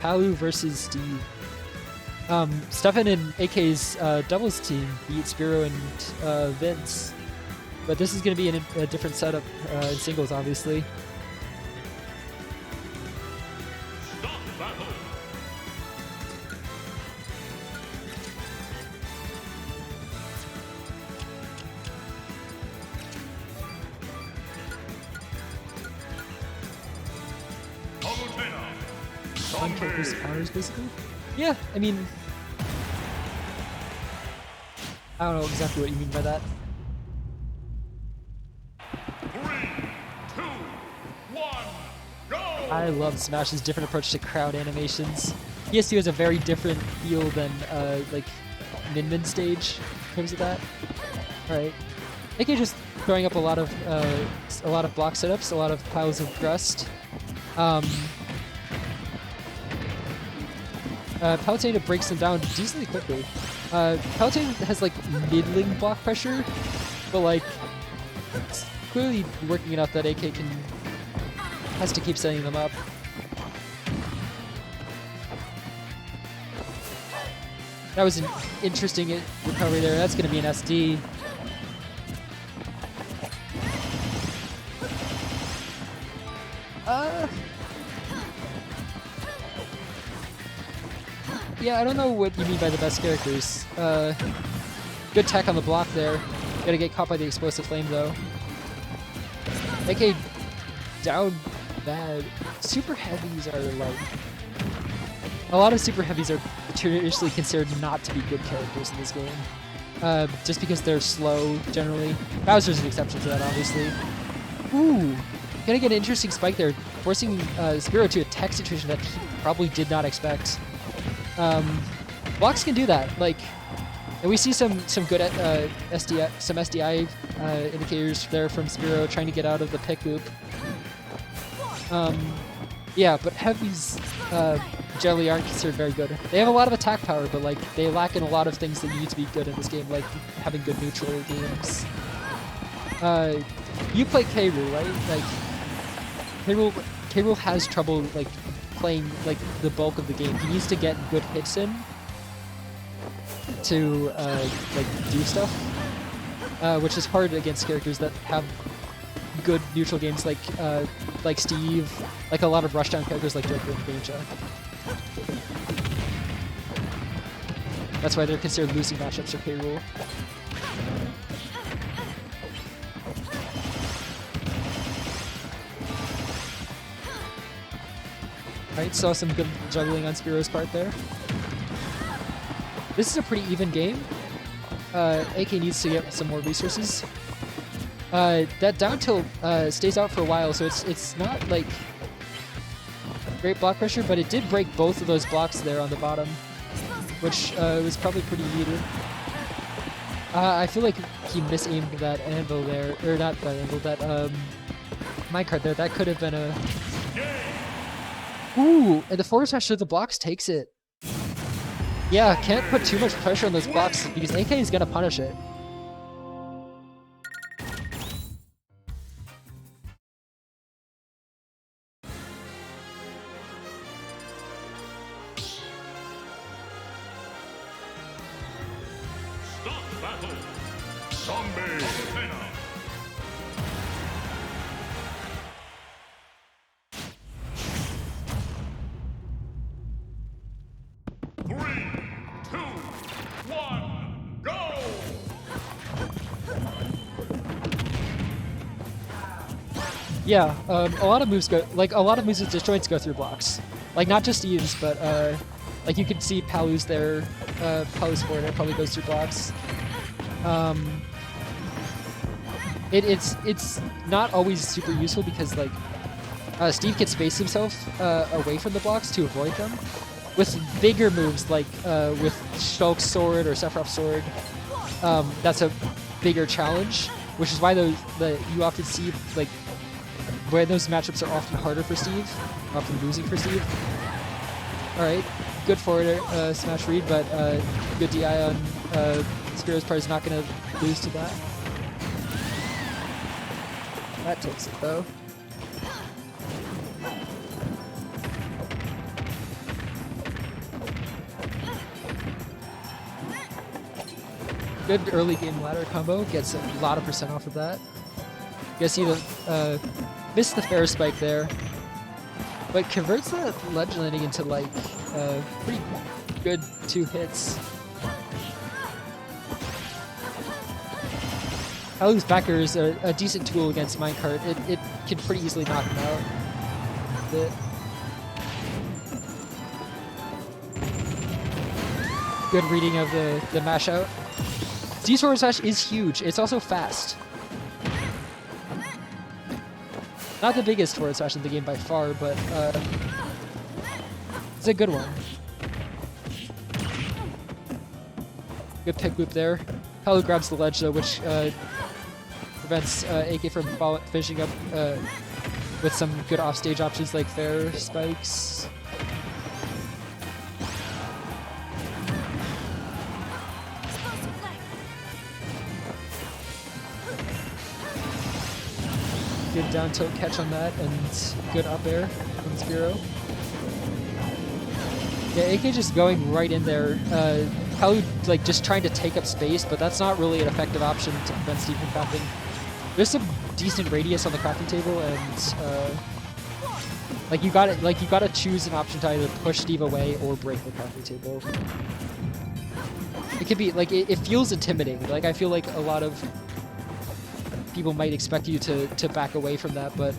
Palu versus Steve. Stefan and AK's doubles team beat Spiro and Vince, but this is going to be a different setup in singles, obviously. Uncharacters counters, basically. Yeah, I mean, I don't know exactly what you mean by that. 3, 2, 1, go! I love Smash's different approach to crowd animations. PS2 has a very different feel than like Min stage in terms of that. All right, AK just throwing up a lot of block setups, a lot of piles of rust. Palutena breaks them down decently quickly. Palutena has like middling block pressure, but like it's clearly working enough that AK has to keep setting them up. That was an interesting recovery there. That's going to be an SD. Yeah, I don't know what you mean by the best characters. Good tech on the block there. Gotta get caught by the explosive flame though. AK down bad. Super heavies are like... A lot of super heavies are traditionally considered not to be good characters in this game. Just because they're slow, generally. Bowser's an exception to that, obviously. Ooh! Gonna get an interesting spike there, forcing Spiro to a tech situation that he probably did not expect. Blocks can do that, like, and we see some good SDI indicators there from Spiro trying to get out of the pick loop. Yeah, but heavies generally aren't considered very good. They have a lot of attack power, but like they lack in a lot of things that you need to be good in this game, like having good neutral games. You play K. Rool, right? Like K. Rool has trouble like playing like the bulk of the game. He needs to get good hits in to like do stuff, which is hard against characters that have good neutral games like Steve, like a lot of rushdown characters like Joker and Ninja. That's why they're considered losing matchups for K. Rool. Alright, saw some good juggling on Spiro's part there. This is a pretty even game. AK needs to get some more resources. That down tilt stays out for a while, so it's not like great block pressure, but it did break both of those blocks there on the bottom, which was probably pretty needed. I feel like he misaimed that anvil there, or not that anvil, that minecart there. That could have been a... Ooh, and the forward smash to the blocks takes it. Yeah, can't put too much pressure on those blocks because AK is gonna punish it. Stop battle! Zombie! Yeah, a lot of moves with disjoints go through blocks. Like not just Eve's, but like you could see Palu's there, Palu's forward air probably goes through blocks. It's not always super useful because like Steve can space himself away from the blocks to avoid them. With bigger moves like with Shulk's sword or Sephiroth's sword, that's a bigger challenge, which is why you often see like where those matchups are often harder for Steve, often losing for Steve. Alright, good forward smash read, but good DI on Spiro's part is not going to lose to that. That takes it though. Good early game ladder combo, gets a lot of percent off of that. You guys see the, missed the fair spike there, but converts that ledge landing into like, pretty good 2 hits. Palu's backer is a decent tool against minecart. It can pretty easily knock him out. Good reading of the mash out. Steve's forward smash is huge. It's also fast. Not the biggest forward smash in the game by far, but it's a good one. Good pick loop there. Palu grabs the ledge though, which prevents AK from finishing up with some good offstage options like fair spikes. Good down tilt catch on that, and good up air from Spiro. Yeah, AK just going right in there. Palu like just trying to take up space, but that's not really an effective option to prevent Steve from crafting. There's some decent radius on the crafting table, and like you gotta choose an option to either push Steve away or break the crafting table. It could be like it feels intimidating. Like I feel like a lot of people might expect you to back away from that, but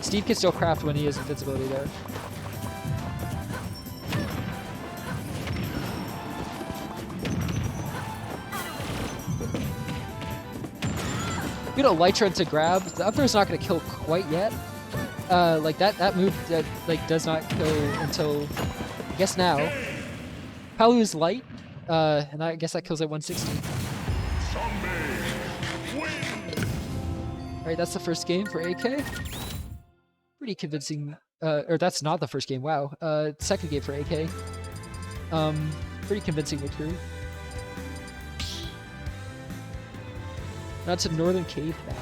Steve can still craft when he has invincibility there. Good elytra into grab. The up throw's not going to kill quite yet. Like that move that like does not kill until I guess now. Palu is light, and I guess that kills at 160. Alright, that's the first game for AK. Pretty convincing, or that's not the first game, wow. Second game for AK. Pretty convincing victory. Now to Northern Cave now.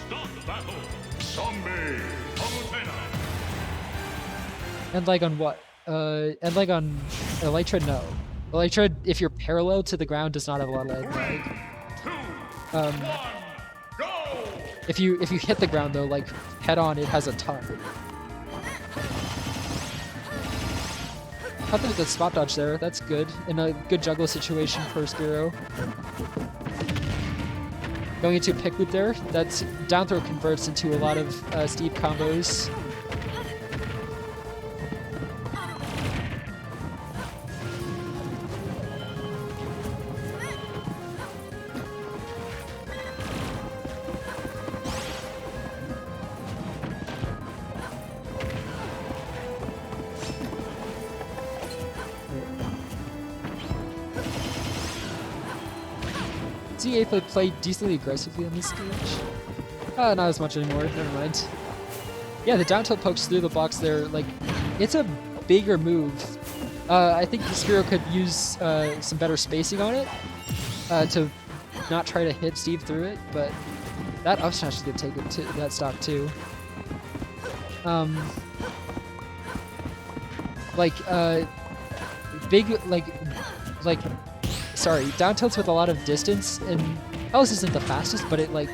Start the battle. Zombie. And like on what? And like on Elytra, no. Elytra, if you're parallel to the ground, does not have a lot of lag. 2, 1, go! If you hit the ground though, like head on, it has a ton. Nothing with the spot dodge there, that's good. In a good juggle situation for Spiro. Going into pick loop there, that's down throw converts into a lot of Steve combos. CA played decently aggressively on this stage. Not as much anymore, never mind. Yeah, the down tilt pokes through the box there, like, it's a bigger move. I think Spiro could use some better spacing on it to not try to hit Steve through it, but that up smash is going to take it to that stock too. Sorry, down tilts with a lot of distance, and Alice isn't the fastest, but it like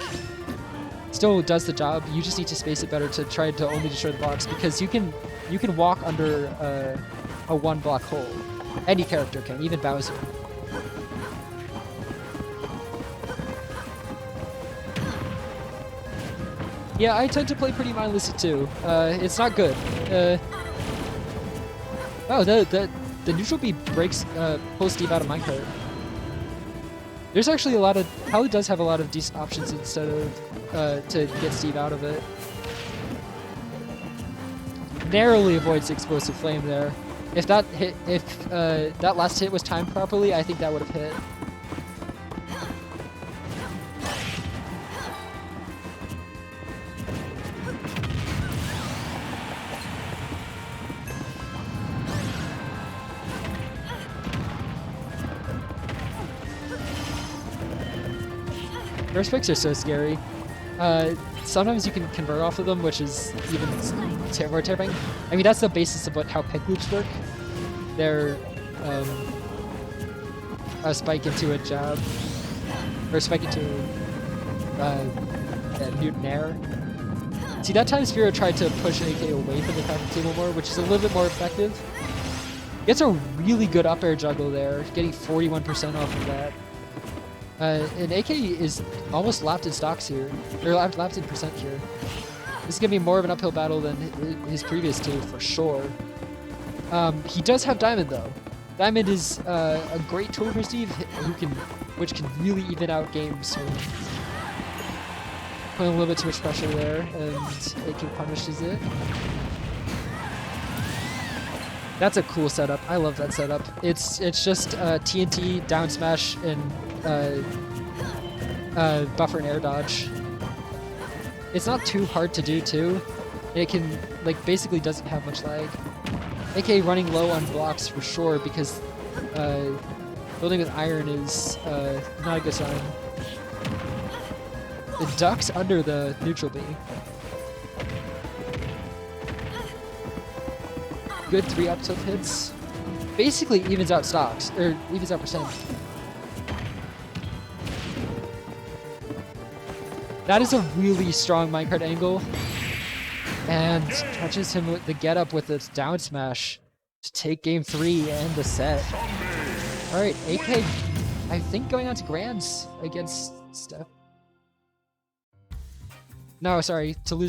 still does the job. You just need to space it better to try to only destroy the blocks, because you can walk under a 1-block hole. Any character can, even Bowser. Yeah, I tend to play pretty mindlessly too. It's not good. Oh, the neutral B breaks pulls Steve out of minecart. There's actually a lot of Palu does have a lot of decent options instead of to get Steve out of it. Narrowly avoids the explosive flame there. If that that last hit was timed properly, I think that would have hit. Burst picks are so scary. Sometimes you can convert off of them, which is even more terrifying. I mean, that's the basis of how pick loops work. They're spike into a jab, or spike into mutant air. See, that time Spiro tried to push AK away from the crafting table more, which is a little bit more effective. Gets a really good up air juggle there, getting 41% off of that. And AK is almost lapped in stocks here, or lapped in percent here. This is going to be more of an uphill battle than his previous two, for sure. He does have Diamond, though. Diamond is a great tool for Steve, which can really even out games. Putting a little bit too much pressure there, and AK punishes it. That's a cool setup. I love that setup. It's just TNT, down smash, and buffer and air dodge. It's not too hard to do too. It can basically doesn't have much lag. AK running low on blocks for sure because building with iron is not a good sign. It ducks under the neutral B. Good 3 up tilt hits. Basically evens out stocks, or evens out percent. That is a really strong minecart angle. And catches him with the get up with its down smash to take game 3 and the set. Alright, AK, I think going on to Grands against Steph. No, sorry, to lose.